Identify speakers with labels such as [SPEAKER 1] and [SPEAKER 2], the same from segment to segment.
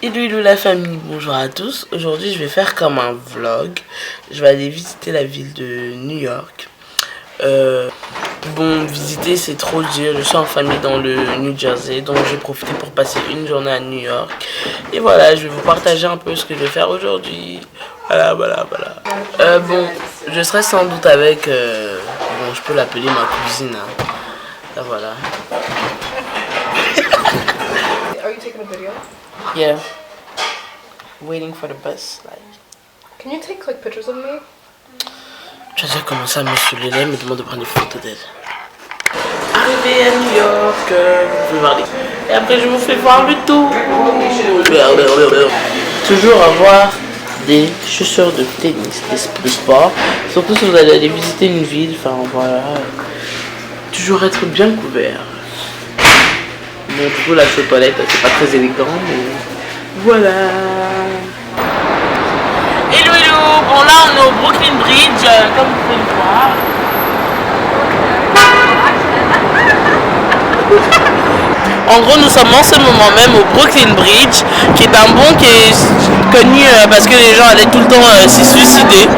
[SPEAKER 1] Hello la famille, bonjour à tous. Aujourd'hui je vais faire comme un vlog. Je vais aller visiter la ville de New York. Bon, visiter c'est trop dire. Je suis en famille dans le New Jersey, donc j'ai profité pour passer une journée à New York. Et voilà, je vais vous partager un peu ce que je vais faire aujourd'hui. Voilà. Bon, je serai sans doute avec, bon, je peux l'appeler ma cousine. Hein. Là, voilà.
[SPEAKER 2] Are you taking a video?
[SPEAKER 1] Yeah. Waiting for the bus. Like.
[SPEAKER 2] Can you take like pictures of me?
[SPEAKER 1] Tu as déjà commencé à me saouler là, me demande de prendre des photos d'elle. Arrivé à New York, vous pouvez voir les... Et après je vous fais voir le tour. Toujours avoir des chaussures de tennis, de sport. Surtout si vous allez aller visiter une ville, enfin voilà. Toujours être bien couvert. Bon, du coup, la toilette, c'est pas très élégant, mais voilà. Hello. Bon, là, on est au Brooklyn Bridge, comme vous pouvez le voir. En gros, nous sommes en ce moment même au Brooklyn Bridge, qui est un pont qui est connu parce que les gens allaient tout le temps s'y suicider.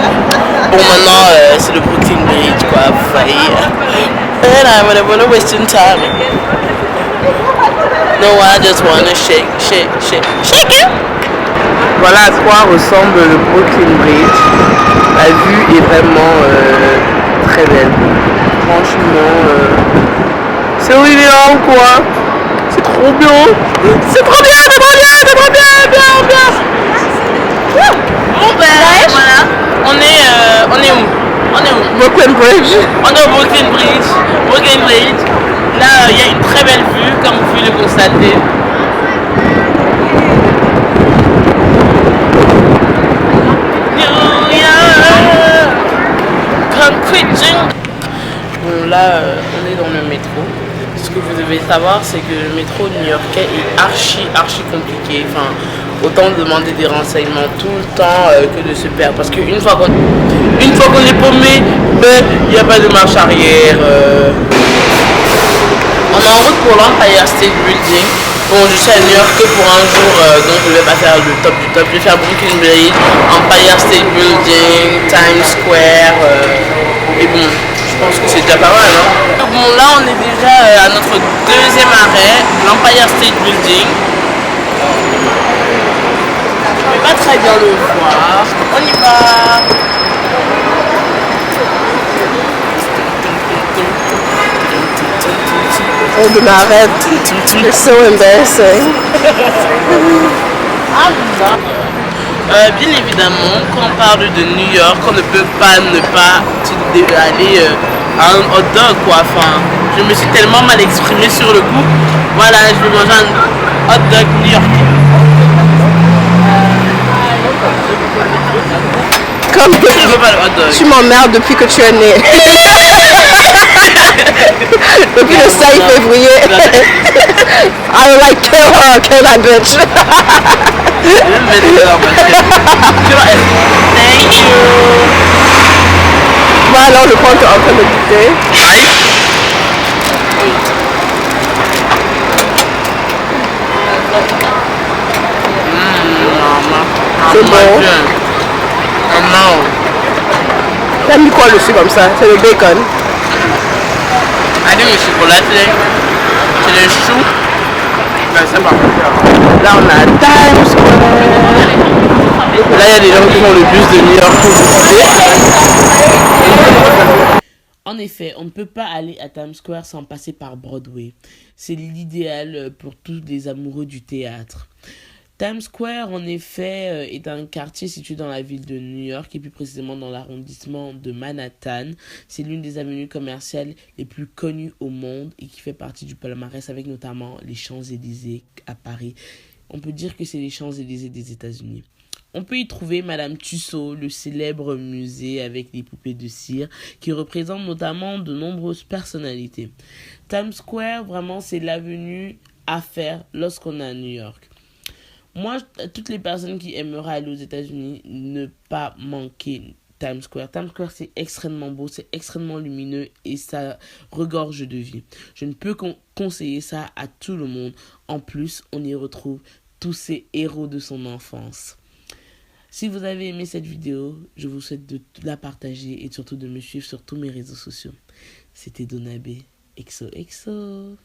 [SPEAKER 1] Bon, maintenant, c'est le Brooklyn Bridge, quoi, vous voyez. And I wanna waste some time. No, I just wanna shake it. Voilà à quoi ressemble le Brooklyn Bridge. La vue est vraiment très belle. Franchement, c'est Olivia ou quoi? C'est trop bien. C'est trop bien. Bon ben voilà. On est où? Brooklyn Bridge. On est au Brooklyn Bridge. Là, il y a une très belle vue, comme vous pouvez le constater. New York, concrete jungle. Bon, là, on est dans le métro. Ce que vous devez savoir, c'est que le métro new-yorkais est archi compliqué. Enfin, autant demander des renseignements tout le temps que de se perdre. Parce qu'une fois qu'on est paumé, ben, il n'y a pas de marche arrière. On est en route pour l'Empire State Building. Bon, je suis à New York que pour un jour, donc je ne vais pas faire le top du top. Je vais faire Brooklyn Bridge, Empire State Building, Times Square. Et bon, je pense que c'est déjà pas mal, hein. Bon, là, on est déjà à notre deuxième arrêt, l'Empire State Building. Je ne vais pas très bien le voir. On y va.
[SPEAKER 2] Oh, de m'arrête. It's so embarrassing.
[SPEAKER 1] Bien évidemment, quand on parle de New York, on ne peut pas ne pas aller à un hot dog, quoi. Enfin, je me suis tellement mal exprimée sur le coup. Voilà, je vais manger un hot dog new-yorkais.
[SPEAKER 2] Comme
[SPEAKER 1] Je ne veux pas le hot dog.
[SPEAKER 2] tu m'emmerdes depuis que tu es né. Depuis le 5 février. I like kill that bitch.
[SPEAKER 1] Thank you.
[SPEAKER 2] Bon, alors je crois que tu es en train de goûter. C'est bon.
[SPEAKER 1] Non.
[SPEAKER 2] T'as mis quoi dessus comme ça? C'est le bacon.
[SPEAKER 1] I think le chocolat, c'est le chou. Ben, c'est pas. Là, on a Times Square. Là, il y a des gens qui font le bus de New York pour visiter. En effet, on ne peut pas aller à Times Square sans passer par Broadway. C'est l'idéal pour tous les amoureux du théâtre. Times Square, en effet, est un quartier situé dans la ville de New York et plus précisément dans l'arrondissement de Manhattan. C'est l'une des avenues commerciales les plus connues au monde et qui fait partie du palmarès avec notamment les Champs-Élysées à Paris. On peut dire que c'est les Champs-Élysées des États-Unis. On peut y trouver Madame Tussauds, le célèbre musée avec les poupées de cire qui représente notamment de nombreuses personnalités. Times Square, vraiment, c'est l'avenue à faire lorsqu'on est à New York. Moi, toutes les personnes qui aimeraient aller aux États-Unis, ne pas manquer Times Square. Times Square, c'est extrêmement beau, c'est extrêmement lumineux et ça regorge de vie. Je ne peux conseiller ça à tout le monde. En plus, on y retrouve tous ces héros de son enfance. Si vous avez aimé cette vidéo, je vous souhaite de la partager et surtout de me suivre sur tous mes réseaux sociaux. C'était Donabé. XOXO.